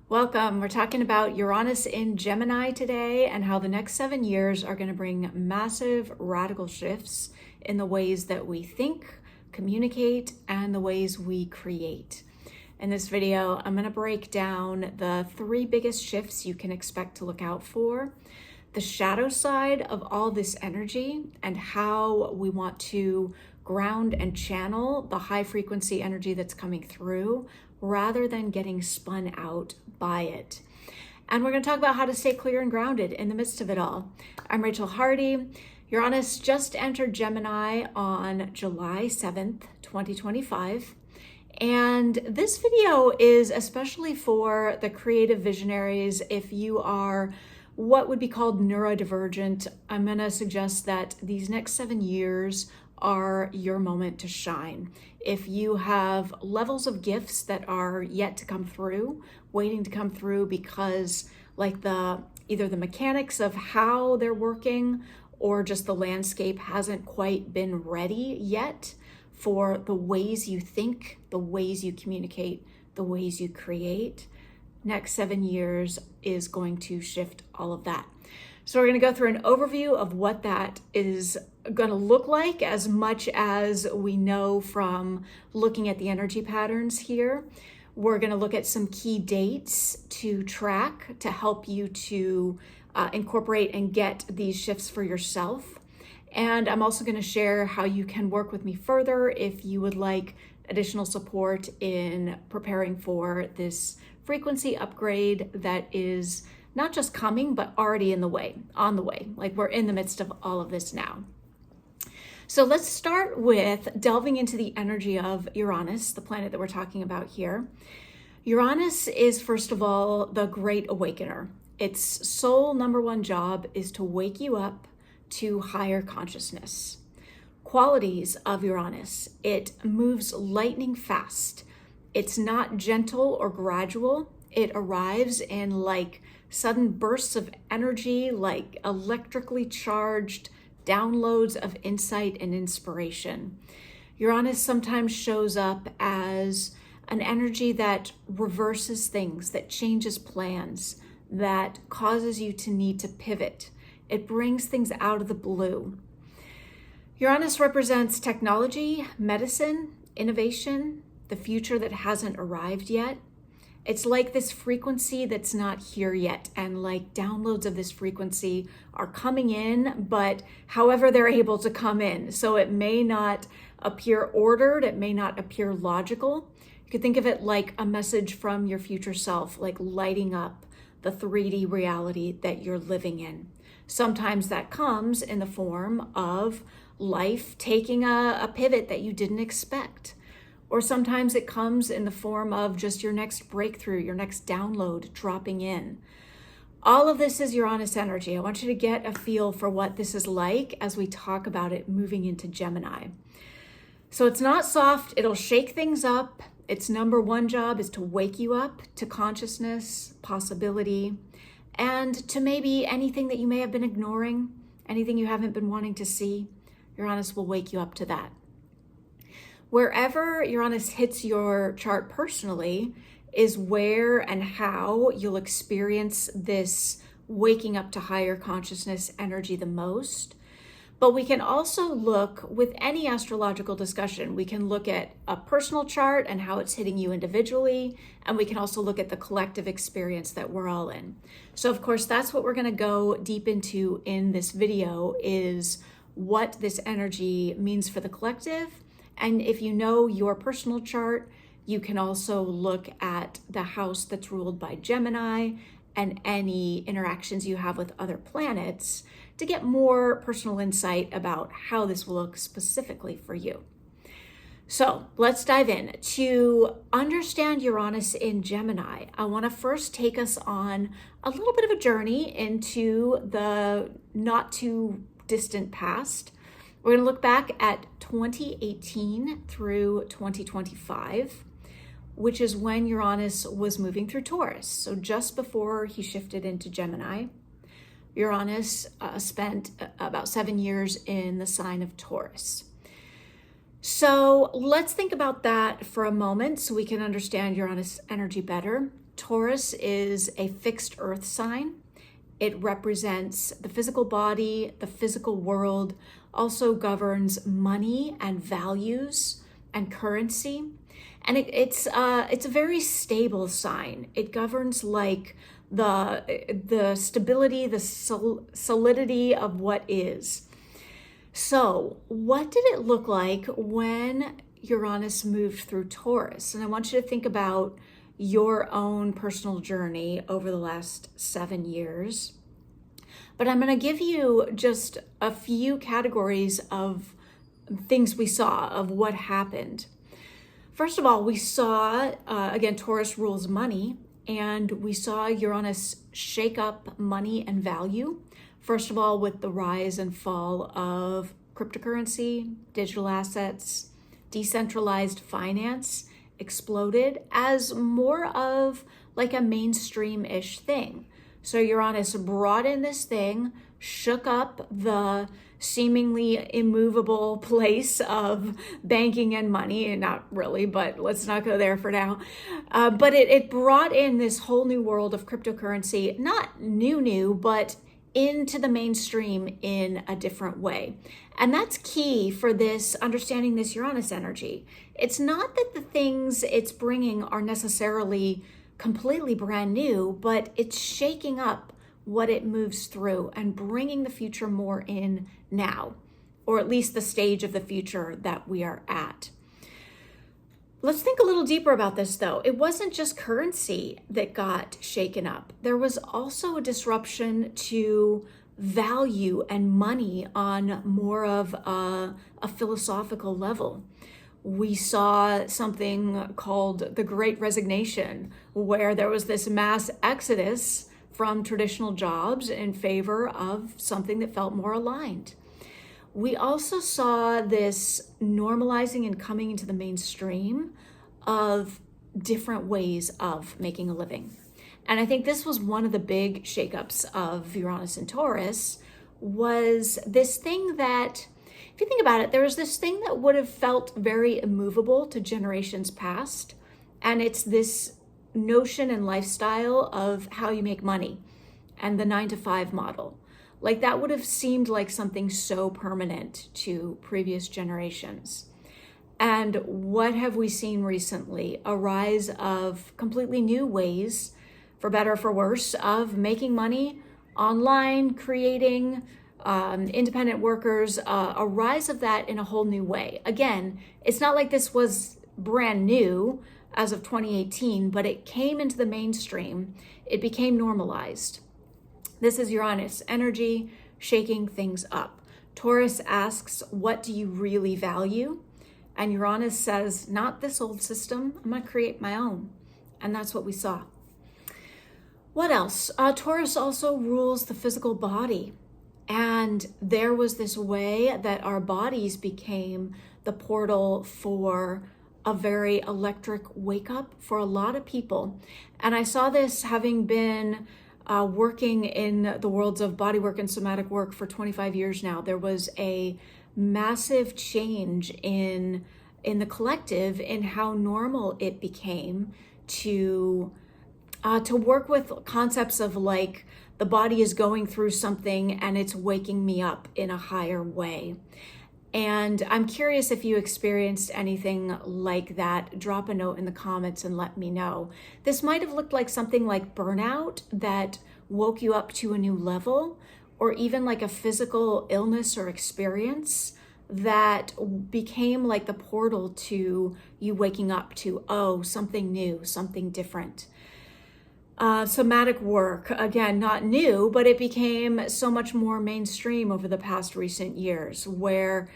Welcome. We're talking about Uranus in Gemini today and how the next 7 years are going to bring massive radical shifts in the ways that we think, communicate, and the ways we create. In this video, I'm going to break down the 3 biggest shifts you can expect to look out for, the shadow side of all this energy, and how we want to ground and channel the high frequency energy that's coming through rather than getting spun out by it. And we're going to talk about how to stay clear and grounded in the midst of it all. I'm Rachel Hardy. Uranus just entered Gemini on July 7th, 2025. And this video is especially for the creative visionaries. If you are what would be called neurodivergent, I'm going to suggest that these next 7 years are your moment to shine. If you have levels of gifts that are yet to come through, waiting to come through because either the mechanics of how they're working or just the landscape hasn't quite been ready yet for the ways you think, the ways you communicate, the ways you create, next 7 years is going to shift all of that. So we're going to go through an overview of what that is going to look like, as much as we know from looking at the energy patterns here. We're going to look at some key dates to track to help you to incorporate and get these shifts for yourself. And I'm also going to share how you can work with me further if you would like additional support in preparing for this frequency upgrade that is not just coming, but already on the way. Like we're in the midst of all of this now. So let's start with delving into the energy of Uranus, the planet that we're talking about here. Uranus is, first of all, the great awakener. Its sole number one job is to wake you up to higher consciousness. Qualities of Uranus: it moves lightning fast. It's not gentle or gradual. It arrives in like sudden bursts of energy, like electrically charged downloads of insight and inspiration. Uranus sometimes shows up as an energy that reverses things, that changes plans, that causes you to need to pivot. It brings things out of the blue. Uranus represents technology, medicine, innovation, the future that hasn't arrived yet. It's like this frequency that's not here yet, and like downloads of this frequency are coming in, but however they're able to come in. So it may not appear ordered, it may not appear logical. You could think of it like a message from your future self, like lighting up the 3D reality that you're living in. Sometimes that comes in the form of life taking a pivot that you didn't expect. Or sometimes it comes in the form of just your next breakthrough, your next download dropping in. All of this is Uranus energy. I want you to get a feel for what this is like as we talk about it moving into Gemini. So it's not soft, it'll shake things up. Its number one job is to wake you up to consciousness, possibility, and to maybe anything that you may have been ignoring, anything you haven't been wanting to see. Uranus will wake you up to that. Wherever Uranus hits your chart personally is where and how you'll experience this waking up to higher consciousness energy the most. But we can also look with any astrological discussion. We can look at a personal chart and how it's hitting you individually, and we can also look at the collective experience that we're all in. So of course, that's what we're going to go deep into in this video, is what this energy means for the collective. And if you know your personal chart, you can also look at the house that's ruled by Gemini and any interactions you have with other planets to get more personal insight about how this will look specifically for you. So let's dive in. To understand Uranus in Gemini, I want to first take us on a little bit of a journey into the not too distant past. We're going to look back at 2018 through 2025, which is when Uranus was moving through Taurus. So just before he shifted into Gemini, Uranus spent about 7 years in the sign of Taurus. So let's think about that for a moment so we can understand Uranus energy better. Taurus is a fixed earth sign. It represents the physical body, the physical world, also governs money and values and currency. And it's a very stable sign. It governs like the stability, the solidity of what is. So what did it look like when Uranus moved through Taurus? And I want you to think about your own personal journey over the last 7 years. But I'm going to give you just a few categories of things we saw, of what happened. First of all, we saw, again, Taurus rules money, and we saw Uranus shake up money and value. First of all, with the rise and fall of cryptocurrency, digital assets, decentralized finance exploded as more of like a mainstream-ish thing. So Uranus brought in this thing, shook up the seemingly immovable place of banking and money, and not really, but let's not go there for now. But it brought in this whole new world of cryptocurrency, not new, but into the mainstream in a different way. And that's key for this, understanding this Uranus energy. It's not that the things it's bringing are necessarily completely brand new, but it's shaking up what it moves through and bringing the future more in now, or at least the stage of the future that we are at. Let's think a little deeper about this, though. It wasn't just currency that got shaken up. There was also a disruption to value and money on more of a philosophical level. We saw something called the Great Resignation, where there was this mass exodus from traditional jobs in favor of something that felt more aligned. We also saw this normalizing and coming into the mainstream of different ways of making a living. And I think this was one of the big shakeups of Uranus and Taurus, was this thing that, if you think about it, there was this thing that would have felt very immovable to generations past. And it's this notion and lifestyle of how you make money and the 9-to-5 model. Like that would have seemed like something so permanent to previous generations. And what have we seen recently? A rise of completely new ways, for better or for worse, of making money online, creating independent workers, a rise of that in a whole new way. Again, it's not like this was brand new as of 2018, but it came into the mainstream. It became normalized. This is Uranus energy shaking things up. Taurus asks, what do you really value? And Uranus says, not this old system. I'm going to create my own. And that's what we saw. What else? Taurus also rules the physical body. And there was this way that our bodies became the portal for a very electric wake up for a lot of people. And I saw this having been working in the worlds of bodywork and somatic work for 25 years now. There was a massive change in the collective in how normal it became to work with concepts of like the body is going through something and it's waking me up in a higher way. And I'm curious if you experienced anything like that. Drop a note in the comments and let me know. This might have looked like something like burnout that woke you up to a new level, or even like a physical illness or experience that became like the portal to you waking up to, oh, something new, something different. Somatic work, again, not new, but it became so much more mainstream over the past recent years, where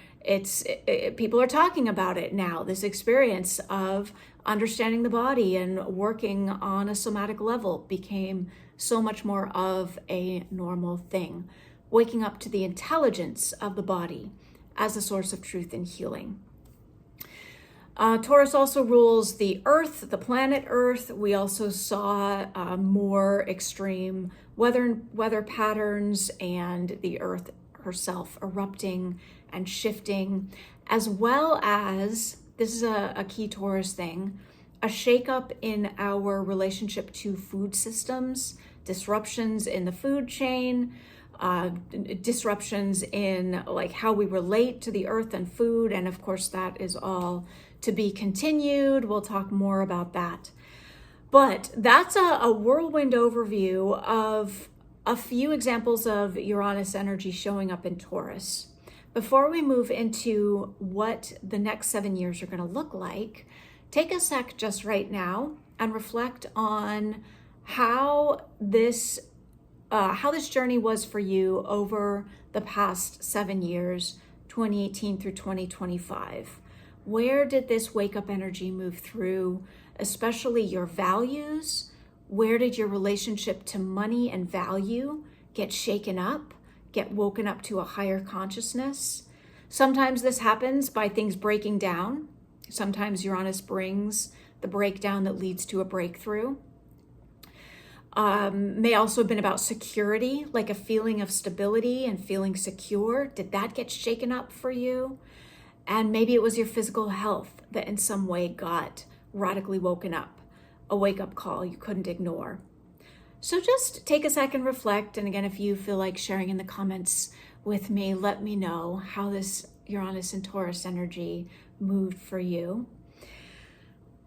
people are talking about it now, this experience of understanding the body and working on a somatic level became so much more of a normal thing, waking up to the intelligence of the body as a source of truth and healing. Taurus also rules the Earth, the planet Earth. We also saw more extreme weather patterns and the Earth herself erupting and shifting, as well as, this is a key Taurus thing, a shakeup in our relationship to food systems, disruptions in the food chain, disruptions in like how we relate to the earth and food. And of course, that is all to be continued. We'll talk more about that. But that's a whirlwind overview of a few examples of Uranus energy showing up in Taurus. Before we move into what the next 7 years are going to look like, take a sec just right now and reflect on how this journey was for you over the past 7 years, 2018 through 2025. Where did this wake-up energy move through, especially your values? Where did your relationship to money and value get shaken up, get woken up to a higher consciousness? Sometimes this happens by things breaking down. Sometimes Uranus brings the breakdown that leads to a breakthrough. May also have been about security, like a feeling of stability and feeling secure. Did that get shaken up for you? And maybe it was your physical health that in some way got radically woken up, a wake-up call you couldn't ignore. So just take a second, reflect. And again, if you feel like sharing in the comments with me, let me know how this Uranus and Taurus energy moved for you.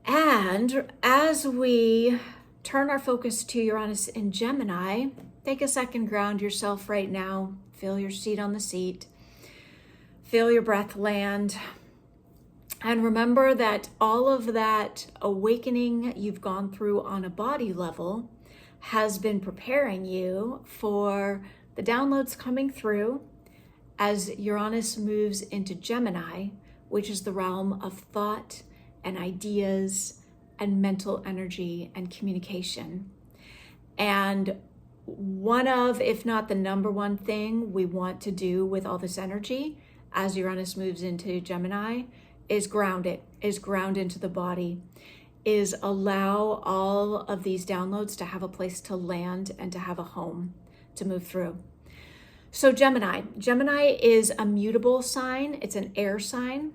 And as we turn our focus to Uranus in Gemini, take a second, ground yourself right now, feel your seat on the seat, feel your breath land, and remember that all of that awakening you've gone through on a body level has been preparing you for the downloads coming through as Uranus moves into Gemini, which is the realm of thought and ideas and mental energy and communication. And one of, if not the number one thing we want to do with all this energy as Uranus moves into Gemini is ground it, is ground into the body, is allow all of these downloads to have a place to land and to have a home to move through. So Gemini is a mutable sign. It's an air sign.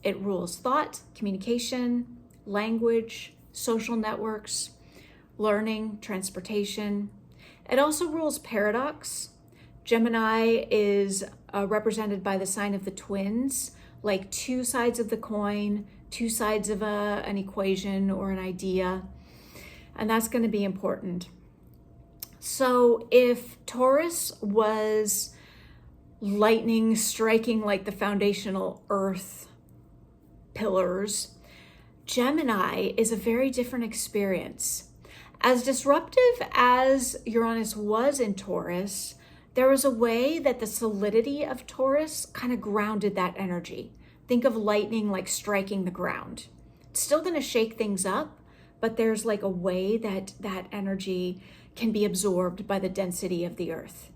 It rules thought, communication, language, social networks, learning, transportation. It also rules paradox. Gemini is represented by the sign of the twins, like two sides of the coin, two sides of an equation or an idea. And that's going to be important. So if Taurus was lightning striking like the foundational earth pillars, Gemini is a very different experience. As disruptive as Uranus was in Taurus, there was a way that the solidity of Taurus kind of grounded that energy. Think of lightning like striking the ground. It's still going to shake things up, but there's like a way that that energy can be absorbed by the density of the earth.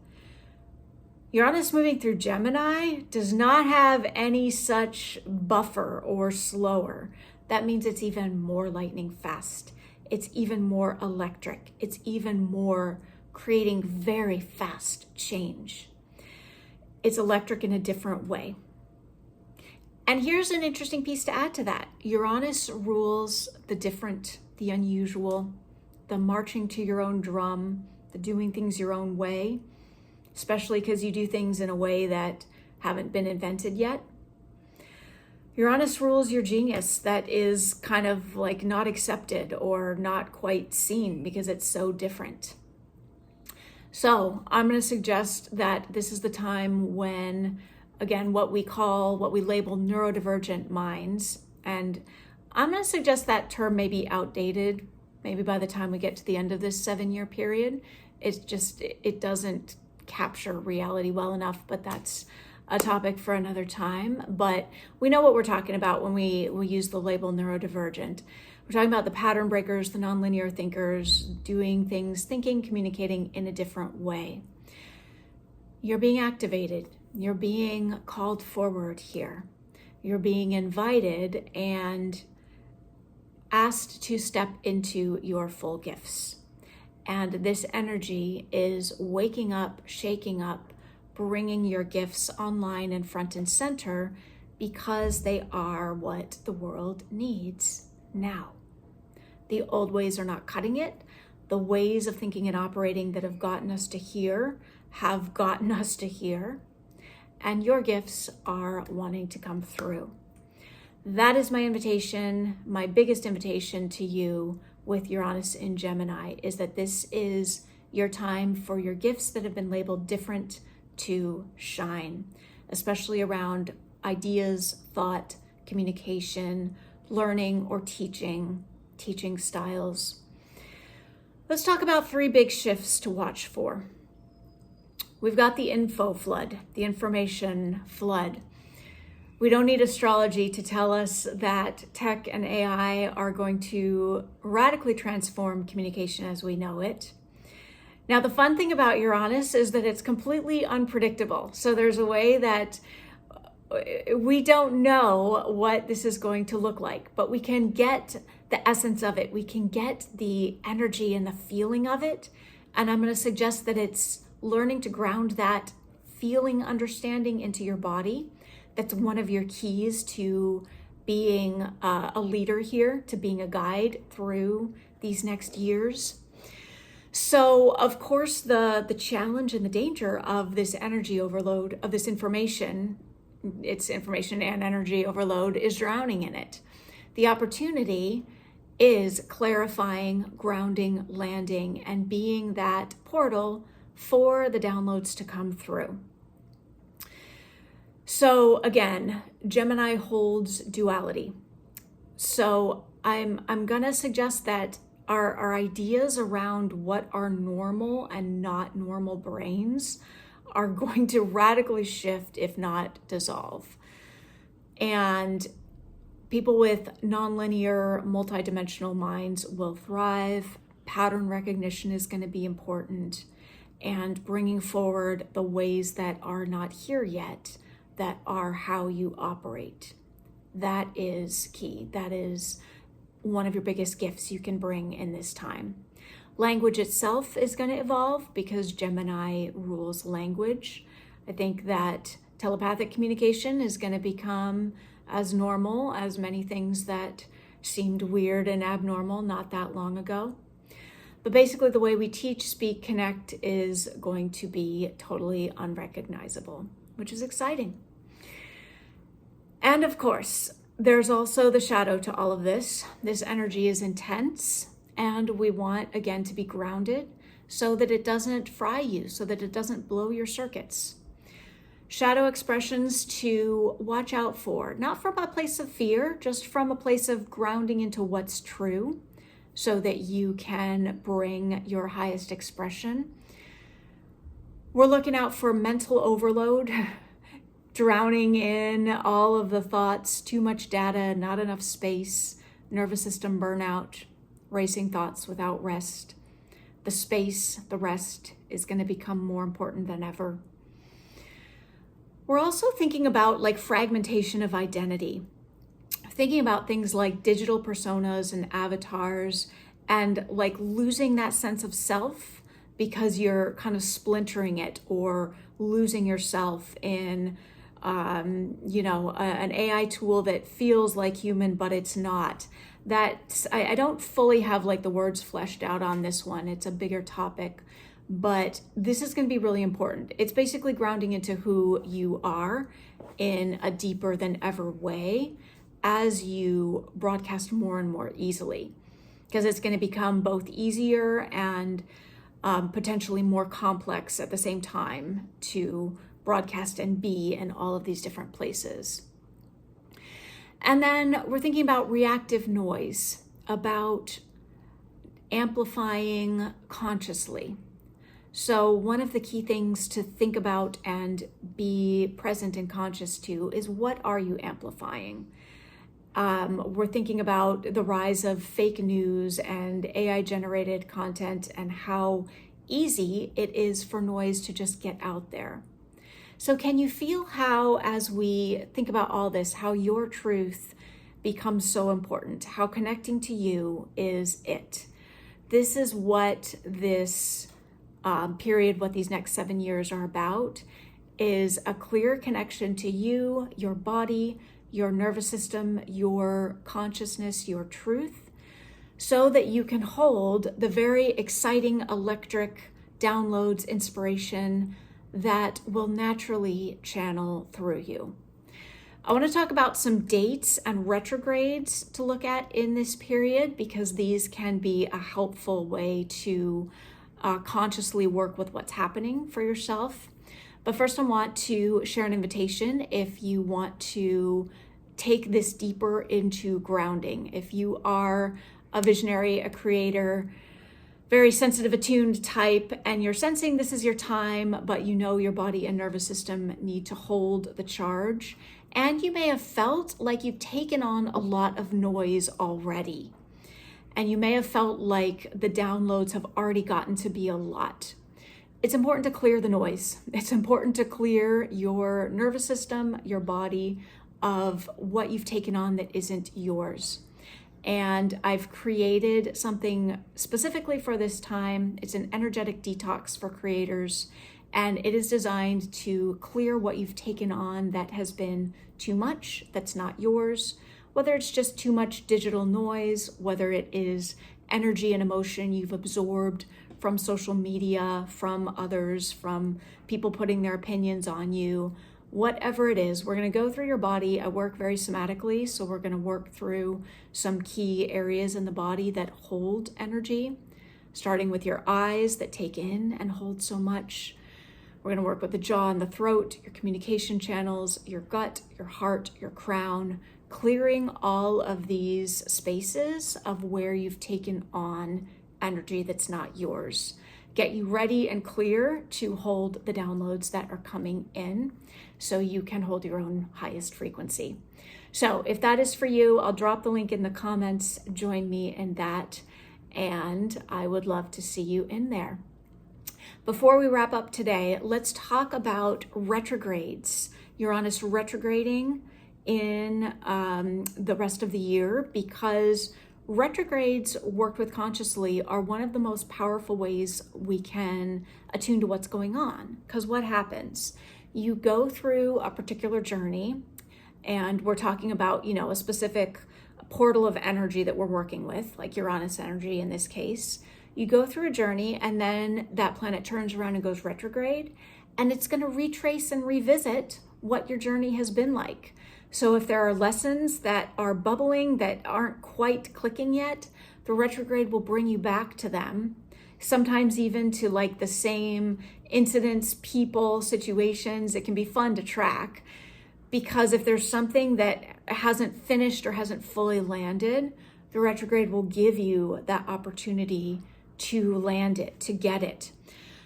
Uranus moving through Gemini does not have any such buffer or slower. That means it's even more lightning fast. It's even more electric. It's even more creating very fast change. It's electric in a different way. And here's an interesting piece to add to that. Uranus rules the different, the unusual, the marching to your own drum, the doing things your own way, especially because you do things in a way that haven't been invented yet. Uranus rules your genius that is kind of like not accepted or not quite seen because it's so different. So I'm going to suggest that this is the time when, again, what we label neurodivergent minds. And I'm going to suggest that term may be outdated. Maybe by the time we get to the end of this 7-year period, it doesn't capture reality well enough, but that's a topic for another time. But we know what we're talking about when we use the label neurodivergent. We're talking about the pattern breakers, the nonlinear thinkers, doing things, thinking, communicating in a different way. You're being activated. You're being called forward here. You're being invited and asked to step into your full gifts. And this energy is waking up, shaking up, bringing your gifts online and front and center because they are what the world needs now. The old ways are not cutting it. The ways of thinking and operating that have gotten us to here have gotten us to here. And your gifts are wanting to come through. That is my invitation, my biggest invitation to you with Uranus in Gemini, is that this is your time for your gifts that have been labeled different to shine, especially around ideas, thought, communication, learning or teaching styles. Let's talk about 3 big shifts to watch for. We've got the info flood, the information flood. We don't need astrology to tell us that tech and AI are going to radically transform communication as we know it. Now, the fun thing about Uranus is that it's completely unpredictable. So there's a way that we don't know what this is going to look like, but we can get the essence of it. We can get the energy and the feeling of it. And I'm going to suggest that it's learning to ground that feeling understanding into your body. That's one of your keys to being a leader here, to being a guide through these next years. So, of course, the challenge and the danger of this energy overload, of this information, it's information and energy overload, is drowning in it. The opportunity is clarifying, grounding, landing, and being that portal for the downloads to come through. So again, Gemini holds duality. So I'm gonna suggest that our ideas around what are normal and not normal brains are going to radically shift, if not dissolve. And people with nonlinear, multidimensional minds will thrive. Pattern recognition is going to be important, and bringing forward the ways that are not here yet, that are how you operate. That is key. That is one of your biggest gifts you can bring in this time. Language itself is going to evolve because Gemini rules language. I think that telepathic communication is going to become as normal as many things that seemed weird and abnormal not that long ago. But basically the way we teach, speak, connect is going to be totally unrecognizable, which is exciting. And of course, there's also the shadow to all of this. This energy is intense, and we want, again, to be grounded so that it doesn't fry you, so that it doesn't blow your circuits. Shadow expressions to watch out for, not from a place of fear, just from a place of grounding into what's true so that you can bring your highest expression. We're looking out for mental overload, drowning in all of the thoughts, too much data, not enough space, nervous system burnout, racing thoughts without rest. The space, the rest is going to become more important than ever. We're also thinking about like fragmentation of identity, thinking about things like digital personas and avatars, and like losing that sense of self because you're kind of splintering it or losing yourself in an AI tool that feels like human, but it's not. I don't fully have like the words fleshed out on this one. It's a bigger topic, but this is going to be really important. It's basically grounding into who you are in a deeper than ever way as you broadcast more and more easily, because it's going to become both easier and potentially more complex at the same time to broadcast and be in all of these different places. And then we're thinking about reactive noise, about amplifying consciously. So one of the key things to think about and be present and conscious to is, what are you amplifying? We're thinking about the rise of fake news and AI-generated content and how easy it is for noise to just get out there. So can you feel how, as we think about all this, how your truth becomes so important, how connecting to you is it? This is what this period, what these next 7 years are about, is a clear connection to you, your body, your nervous system, your consciousness, your truth, so that you can hold the very exciting electric downloads, inspiration that will naturally channel through you. I want to talk about some dates and retrogrades to look at in this period, because these can be a helpful way to consciously work with what's happening for yourself. But first, I want to share an invitation if you want to take this deeper into grounding. If you are a visionary, a creator, very sensitive, attuned type, and you're sensing this is your time, but you know your body and nervous system need to hold the charge. And you may have felt like you've taken on a lot of noise already. And you may have felt like the downloads have already gotten to be a lot. It's important to clear the noise. It's important to clear your nervous system, your body, of what you've taken on that isn't yours. And I've created something specifically for this time. It's an energetic detox for creators, and it is designed to clear what you've taken on that has been too much, that's not yours, whether it's just too much digital noise, whether it is energy and emotion you've absorbed from social media, from others, from people putting their opinions on you. Whatever it is, we're going to go through your body. I work very somatically, so we're going to work through some key areas in the body that hold energy, starting with your eyes that take in and hold so much. We're going to work with the jaw and the throat, your communication channels, your gut, your heart, your crown, clearing all of these spaces of where you've taken on energy that's not yours. Get you ready and clear to hold the downloads that are coming in so you can hold your own highest frequency. So if that is for you, I'll drop the link in the comments. Join me in that, and I would love to see you in there. Before we wrap up today, let's talk about retrogrades. Uranus retrograding in the rest of the year, because retrogrades worked with consciously are one of the most powerful ways we can attune to what's going on. Because what happens? You go through a particular journey, and we're talking about, a specific portal of energy that we're working with, like Uranus energy in this case. You go through a journey, and then that planet turns around and goes retrograde, and it's going to retrace and revisit what your journey has been like. So if there are lessons that are bubbling that aren't quite clicking yet, the retrograde will bring you back to them, sometimes even to like the same incidents, people, situations. It can be fun to track, because if there's something that hasn't finished or hasn't fully landed, the retrograde will give you that opportunity to land it, to get it.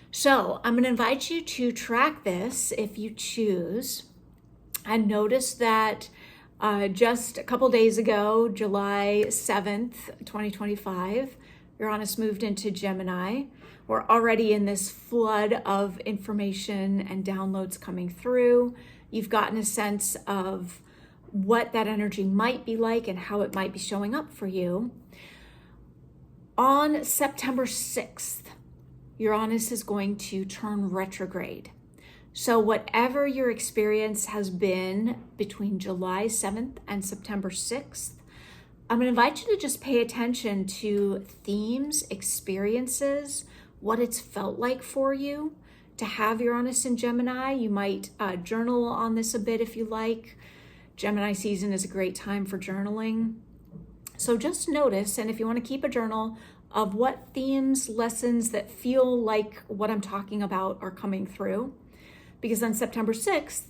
So I'm going to invite you to track this if you choose. And notice that just a couple days ago, July 7th, 2025, Uranus moved into Gemini. We're already in this flood of information and downloads coming through. You've gotten a sense of what that energy might be like and how it might be showing up for you. On September 6th, Uranus is going to turn retrograde. So whatever your experience has been between July 7th and September 6th, I'm going to invite you to just pay attention to themes, experiences, what it's felt like for you to have Uranus in Gemini. You might journal on this a bit if you like. Gemini season is a great time for journaling. So just notice, and if you want to keep a journal of what themes, lessons that feel like what I'm talking about are coming through, because on September 6th,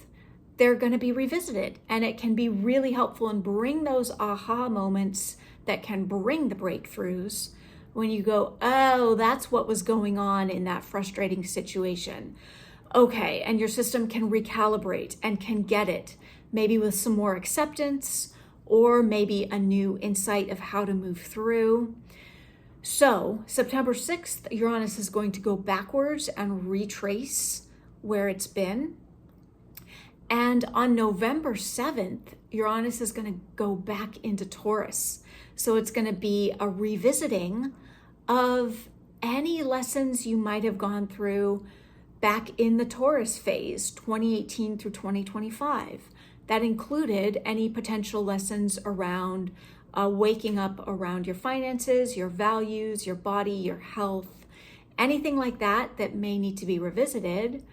they're going to be revisited, and it can be really helpful and bring those aha moments that can bring the breakthroughs when you go, oh, that's what was going on in that frustrating situation. Okay, and your system can recalibrate and can get it, maybe with some more acceptance or maybe a new insight of how to move through. So September 6th, Uranus is going to go backwards and retrace where it's been. And on November 7th, Uranus is going to go back into Taurus. So it's going to be a revisiting of any lessons you might have gone through back in the Taurus phase, 2018 through 2025. That included any potential lessons around waking up around your finances, your values, your body, your health, anything like that that may need to be revisited.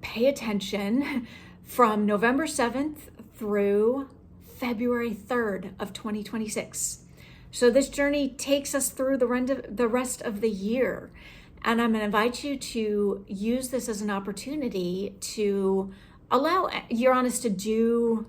Pay attention from November 7th through February 3rd of 2026. So this journey takes us through the rest of the year. And I'm going to invite you to use this as an opportunity to allow Uranus to do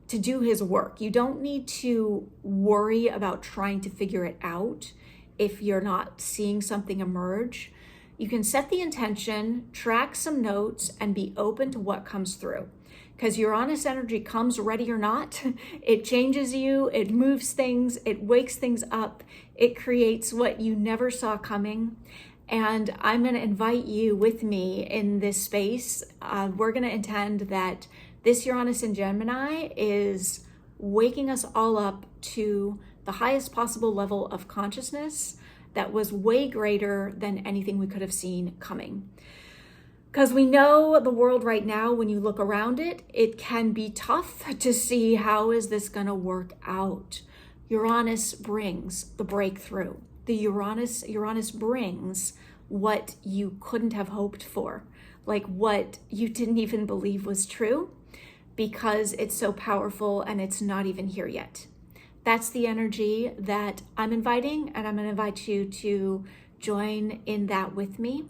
his work. You don't need to worry about trying to figure it out if you're not seeing something emerge. You can set the intention, track some notes, and be open to what comes through. Because Uranus energy comes ready or not. It changes you, it moves things, it wakes things up, it creates what you never saw coming. And I'm going to invite you with me in this space. We're going to intend that this Uranus in Gemini is waking us all up to the highest possible level of consciousness that was way greater than anything we could have seen coming. Because we know the world right now, when you look around it, it can be tough to see how is this going to work out. Uranus brings the breakthrough. The Uranus brings what you couldn't have hoped for, like what you didn't even believe was true, because it's so powerful and it's not even here yet. That's the energy that I'm inviting, and I'm going to invite you to join in that with me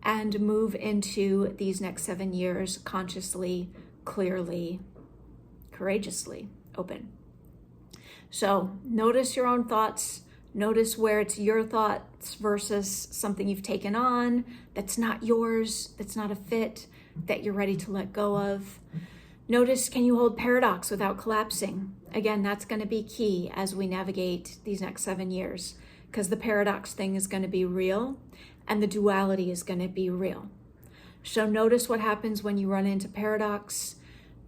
and move into these next 7 years consciously, clearly, courageously open. So notice your own thoughts. Notice where it's your thoughts versus something you've taken on that's not yours, that's not a fit, that you're ready to let go of. Notice, can you hold paradox without collapsing? Again, that's going to be key as we navigate these next 7 years, because the paradox thing is going to be real and the duality is going to be real. So notice what happens when you run into paradox.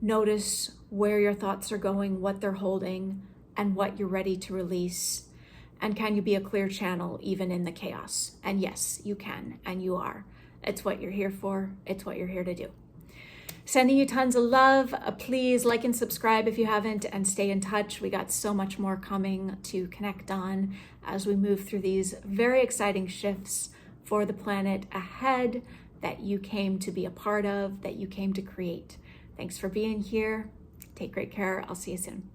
Notice where your thoughts are going, what they're holding, and what you're ready to release. And can you be a clear channel even in the chaos? And yes, you can, and you are. It's what you're here for. It's what you're here to do. Sending you tons of love. Please like and subscribe if you haven't, and stay in touch. We got so much more coming to connect on as we move through these very exciting shifts for the planet ahead that you came to be a part of, that you came to create. Thanks for being here. Take great care. I'll see you soon.